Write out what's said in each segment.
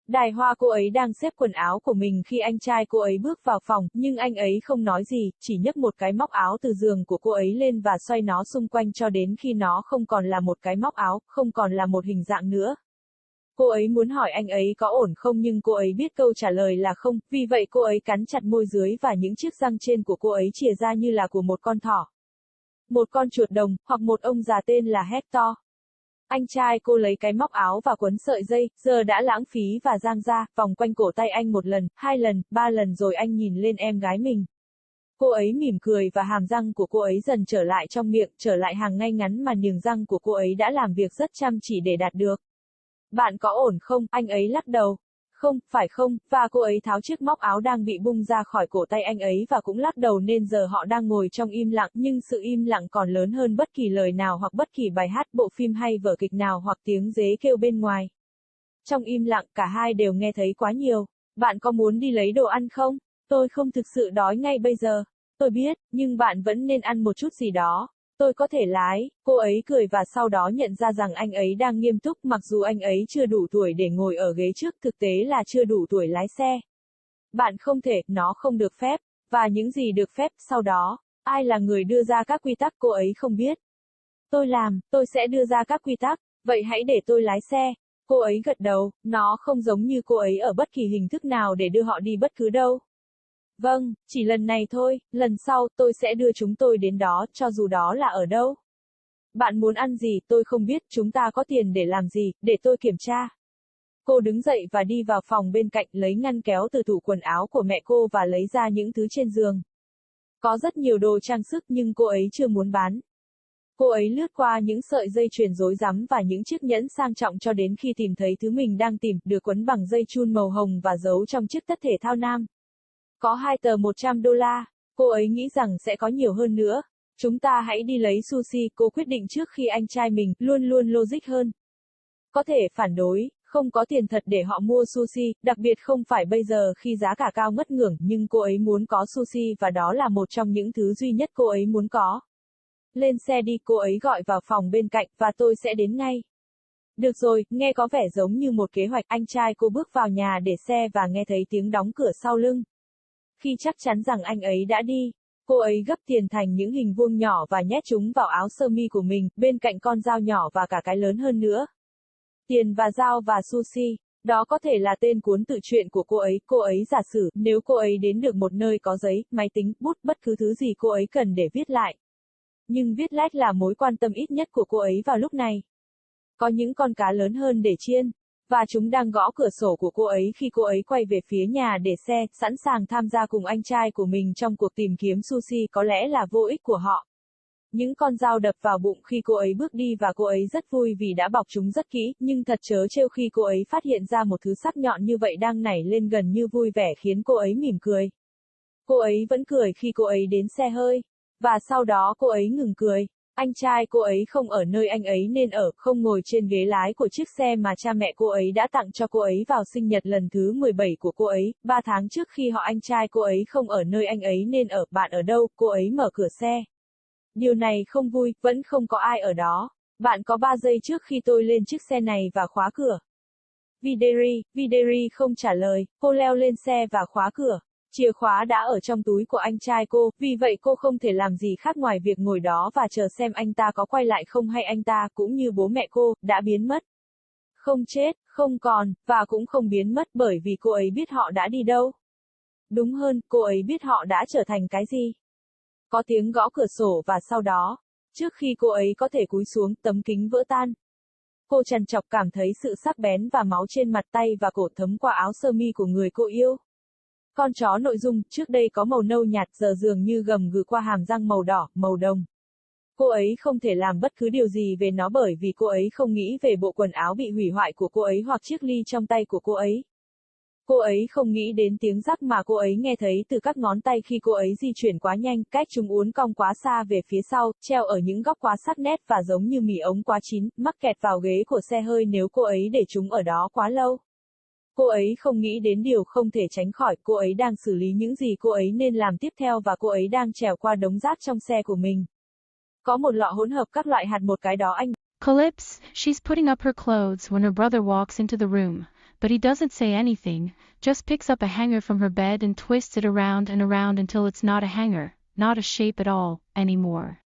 Đài Hoa cô ấy đang xếp quần áo của mình khi anh trai cô ấy bước vào phòng, nhưng anh ấy không nói gì, chỉ nhấc một cái móc áo từ giường của cô ấy lên và xoay nó xung quanh cho đến khi nó không còn là một cái móc áo, không còn là một hình dạng nữa. Cô ấy muốn hỏi anh ấy có ổn không nhưng cô ấy biết câu trả lời là không, vì vậy cô ấy cắn chặt môi dưới và những chiếc răng trên của cô ấy chìa ra như là của một con thỏ. Một con chuột đồng, hoặc một ông già tên là Hector. Anh trai cô lấy cái móc áo và quấn sợi dây, giờ đã lãng phí và giang ra, vòng quanh cổ tay anh một lần, 2 lần, 3 lần rồi anh nhìn lên em gái mình. Cô ấy mỉm cười và hàm răng của cô ấy dần trở lại trong miệng, trở lại hàng ngay ngắn mà niềng răng của cô ấy đã làm việc rất chăm chỉ để đạt được. Bạn có ổn không? Anh ấy lắc đầu. Không, phải không, và cô ấy tháo chiếc móc áo đang bị bung ra khỏi cổ tay anh ấy và cũng lắc đầu nên giờ họ đang ngồi trong im lặng, nhưng sự im lặng còn lớn hơn bất kỳ lời nào hoặc bất kỳ bài hát, bộ phim hay vở kịch nào hoặc tiếng dế kêu bên ngoài. Trong im lặng, cả hai đều nghe thấy quá nhiều. Bạn có muốn đi lấy đồ ăn không? Tôi không thực sự đói ngay bây giờ. Tôi biết, nhưng bạn vẫn nên ăn một chút gì đó. Tôi có thể lái, cô ấy cười và sau đó nhận ra rằng anh ấy đang nghiêm túc mặc dù anh ấy chưa đủ tuổi để ngồi ở ghế trước thực tế là chưa đủ tuổi lái xe. Bạn không thể, nó không được phép, và những gì được phép sau đó, ai là người đưa ra các quy tắc cô ấy không biết. Tôi sẽ đưa ra các quy tắc, vậy hãy để tôi lái xe. Cô ấy gật đầu, nó không giống như cô ấy ở bất kỳ hình thức nào để đưa họ đi bất cứ đâu. Vâng, chỉ lần này thôi, lần sau, tôi sẽ đưa chúng tôi đến đó, cho dù đó là ở đâu. Bạn muốn ăn gì, tôi không biết, chúng ta có tiền để làm gì, để tôi kiểm tra. Cô đứng dậy và đi vào phòng bên cạnh, lấy ngăn kéo từ tủ quần áo của mẹ cô và lấy ra những thứ trên giường. Có rất nhiều đồ trang sức nhưng cô ấy chưa muốn bán. Cô ấy lướt qua những sợi dây chuyền rối rắm và những chiếc nhẫn sang trọng cho đến khi tìm thấy thứ mình đang tìm, được quấn bằng dây chun màu hồng và giấu trong chiếc tất thể thao nam. Có 2 tờ $100, cô ấy nghĩ rằng sẽ có nhiều hơn nữa. Chúng ta hãy đi lấy sushi, cô quyết định trước khi anh trai mình, luôn luôn logic hơn. Có thể phản đối, không có tiền thật để họ mua sushi, đặc biệt không phải bây giờ khi giá cả cao ngất ngưởng, nhưng cô ấy muốn có sushi và đó là một trong những thứ duy nhất cô ấy muốn có. Lên xe đi, cô ấy gọi vào phòng bên cạnh, và tôi sẽ đến ngay. Được rồi, nghe có vẻ giống như một kế hoạch, anh trai cô bước vào nhà để xe và nghe thấy tiếng đóng cửa sau lưng. Khi chắc chắn rằng anh ấy đã đi, cô ấy gấp tiền thành những hình vuông nhỏ và nhét chúng vào áo sơ mi của mình, bên cạnh con dao nhỏ và cả cái lớn hơn nữa. Tiền và dao và sushi, đó có thể là tên cuốn tự truyện của cô ấy giả sử, nếu cô ấy đến được một nơi có giấy, máy tính, bút, bất cứ thứ gì cô ấy cần để viết lại. Nhưng viết lách là mối quan tâm ít nhất của cô ấy vào lúc này. Có những con cá lớn hơn để chiên. Và chúng đang gõ cửa sổ của cô ấy khi cô ấy quay về phía nhà để xe, sẵn sàng tham gia cùng anh trai của mình trong cuộc tìm kiếm sushi có lẽ là vô ích của họ. Những con dao đập vào bụng khi cô ấy bước đi và cô ấy rất vui vì đã bọc chúng rất kỹ, nhưng thật trớ trêu khi cô ấy phát hiện ra một thứ sắc nhọn như vậy đang nảy lên gần như vui vẻ khiến cô ấy mỉm cười. Cô ấy vẫn cười khi cô ấy đến xe hơi. Và sau đó cô ấy ngừng cười. Anh trai cô ấy không ở nơi anh ấy nên ở, không ngồi trên ghế lái của chiếc xe mà cha mẹ cô ấy đã tặng cho cô ấy vào sinh nhật lần thứ 17 của cô ấy, 3 tháng trước khi họ anh trai cô ấy không ở nơi anh ấy nên ở, bạn ở đâu, cô ấy mở cửa xe. Điều này không vui, vẫn không có ai ở đó. Bạn có 3 giây trước khi tôi lên chiếc xe này và khóa cửa. Videri không trả lời, cô leo lên xe và khóa cửa. Chìa khóa đã ở trong túi của anh trai cô, vì vậy cô không thể làm gì khác ngoài việc ngồi đó và chờ xem anh ta có quay lại không hay anh ta, cũng như bố mẹ cô, đã biến mất. Không chết, không còn, và cũng không biến mất bởi vì cô ấy biết họ đã đi đâu. Đúng hơn, cô ấy biết họ đã trở thành cái gì. Có tiếng gõ cửa sổ và sau đó, trước khi cô ấy có thể cúi xuống, tấm kính vỡ tan. Cô trằn trọc cảm thấy sự sắc bén và máu trên mặt tay và cổ thấm qua áo sơ mi của người cô yêu. Con chó nội dung, trước đây có màu nâu nhạt giờ dường như gầm gừ qua hàm răng màu đỏ, màu đồng. Cô ấy không thể làm bất cứ điều gì về nó bởi vì cô ấy không nghĩ về bộ quần áo bị hủy hoại của cô ấy hoặc chiếc ly trong tay của cô ấy. Cô ấy không nghĩ đến tiếng rắc mà cô ấy nghe thấy từ các ngón tay khi cô ấy di chuyển quá nhanh, cách chúng uốn cong quá xa về phía sau, treo ở những góc quá sắc nét và giống như mì ống quá chín, mắc kẹt vào ghế của xe hơi nếu cô ấy để chúng ở đó quá lâu. Cô ấy không nghĩ đến điều không thể tránh khỏi, cô ấy đang xử lý những gì cô ấy nên làm tiếp theo và cô ấy đang trèo qua đống rác trong xe của mình. Có một lọ hỗn hợp các loại hạt một cái đó anh. Calypse, she's putting up her clothes when her brother walks into the room. but he doesn't say anything, just picks up a hanger from her bed and twists it around and around until it's not a hanger, not a shape at all, anymore.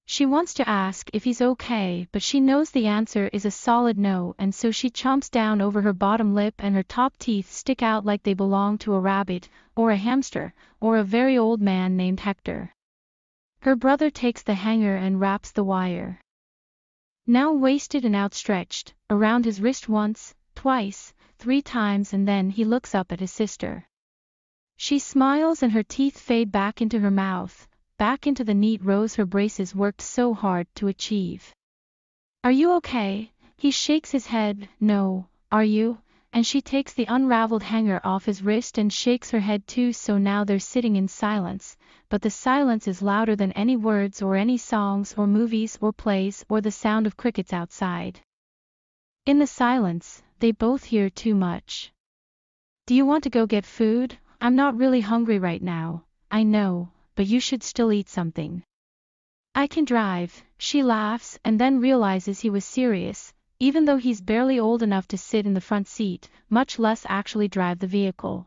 She wants to ask if he's okay, but she knows the answer is a solid no, and so she chomps down over her bottom lip and her top teeth stick out like they belong to a rabbit, or a hamster, or a very old man named Hector. Her brother takes the hanger and wraps the wire, now wasted and outstretched, around his wrist once, twice, 3 times, and then he looks up at his sister. She smiles and her teeth fade back into her mouth, back into the neat rows her braces worked so hard to achieve. Are you okay? He shakes his head. No, are you? And she takes the unraveled hanger off his wrist and shakes her head too, so now they're sitting in silence, but the silence is louder than any words or any songs or movies or plays or the sound of crickets outside. In the silence, they both hear too much. Do you want to go get food? I'm not really hungry right now, I know, but you should still eat something. I can drive, she laughs and then realizes he was serious, even though he's barely old enough to sit in the front seat, much less actually drive the vehicle.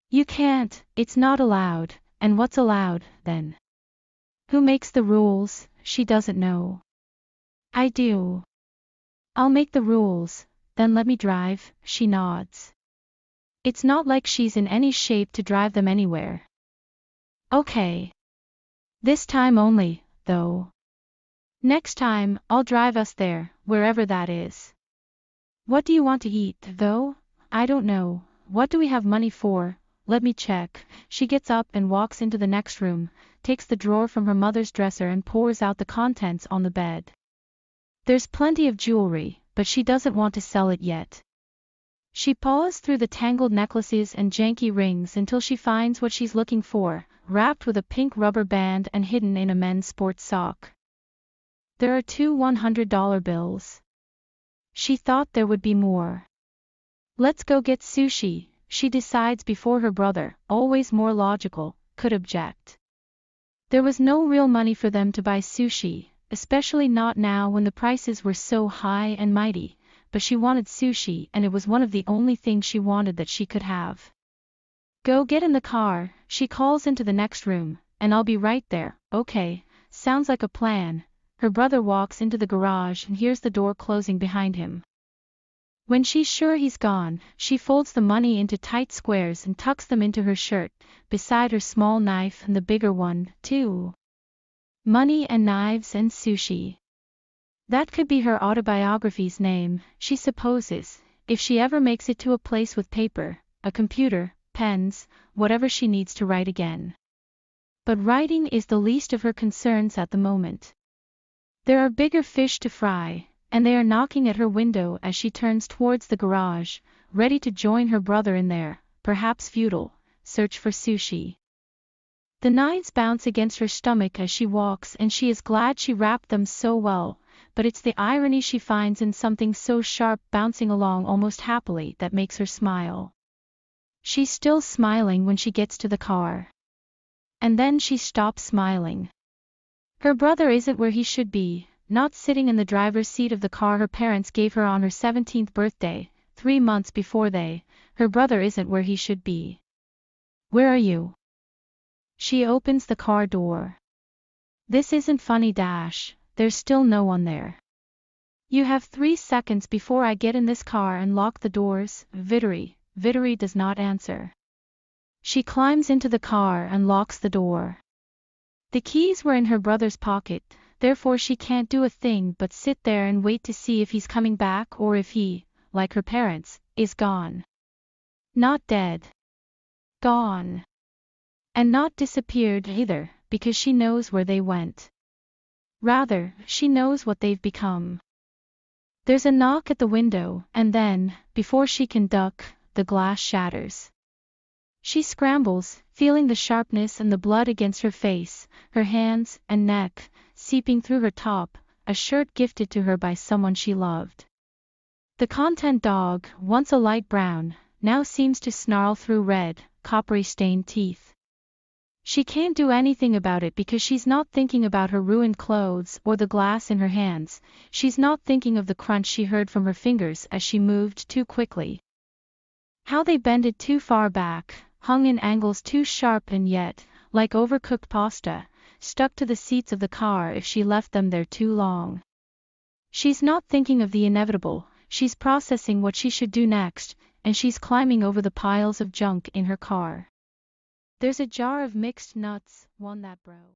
You can't, it's not allowed, and what's allowed, then? Who makes the rules? She doesn't know. I do. I'll make the rules, then let me drive, she nods. It's not like she's in any shape to drive them anywhere. Okay. This time only, though. Next time, I'll drive us there, wherever that is. What do you want to eat, though? I don't know. What do we have money for? Let me check. She gets up and walks into the next room, takes the drawer from her mother's dresser and pours out the contents on the bed. There's plenty of jewelry, but she doesn't want to sell it yet. She paws through the tangled necklaces and janky rings until she finds what she's looking for, wrapped with a pink rubber band and hidden in a men's sports sock. There are 2 $100 bills. She thought there would be more. Let's go get sushi, she decides before her brother, always more logical, could object. There was no real money for them to buy sushi, especially not now when the prices were so high and mighty, but she wanted sushi and it was one of the only things she wanted that she could have. Go get in the car, she calls into the next room, and I'll be right there. Okay, sounds like a plan. Her brother walks into the garage and hears the door closing behind him. When she's sure he's gone, she folds the money into tight squares and tucks them into her shirt, beside her small knife and the bigger one, too. Money and knives and sushi. That could be her autobiography's name, she supposes, if she ever makes it to a place with paper, a computer, pens, whatever she needs to write again. But writing is the least of her concerns at the moment. There are bigger fish to fry, and they are knocking at her window as she turns towards the garage, ready to join her brother in their, perhaps futile, search for sushi. The knives bounce against her stomach as she walks and she is glad she wrapped them so well, but it's the irony she finds in something so sharp bouncing along almost happily that makes her smile. She's still smiling when she gets to the car. And then she stops smiling. Her brother isn't where he should be, not sitting in the driver's seat of the car her parents gave her on her 17th birthday, 3 months before her brother isn't where he should be. Where are you? She opens the car door. This isn't funny dash, there's still no one there. You have 3 seconds before I get in this car and lock the doors. Vittery does not answer. She climbs into the car and locks the door. The keys were in her brother's pocket, therefore she can't do a thing but sit there and wait to see if he's coming back or if he, like her parents, is gone. Not dead. Gone. And not disappeared either, because she knows where they went. Rather, she knows what they've become. There's a knock at the window, and then, before she can duck, the glass shatters. She scrambles, feeling the sharpness and the blood against her face, her hands and neck, seeping through her top, a shirt gifted to her by someone she loved. The content dog, once a light brown, now seems to snarl through red, coppery-stained teeth. She can't do anything about it because she's not thinking about her ruined clothes or the glass in her hands, she's not thinking of the crunch she heard from her fingers as she moved too quickly. How they bended too far back, hung in angles too sharp and yet, like overcooked pasta, stuck to the seats of the car if she left them there too long. She's not thinking of the inevitable, she's processing what she should do next, and she's climbing over the piles of junk in her car. There's a jar of mixed nuts, one that broke.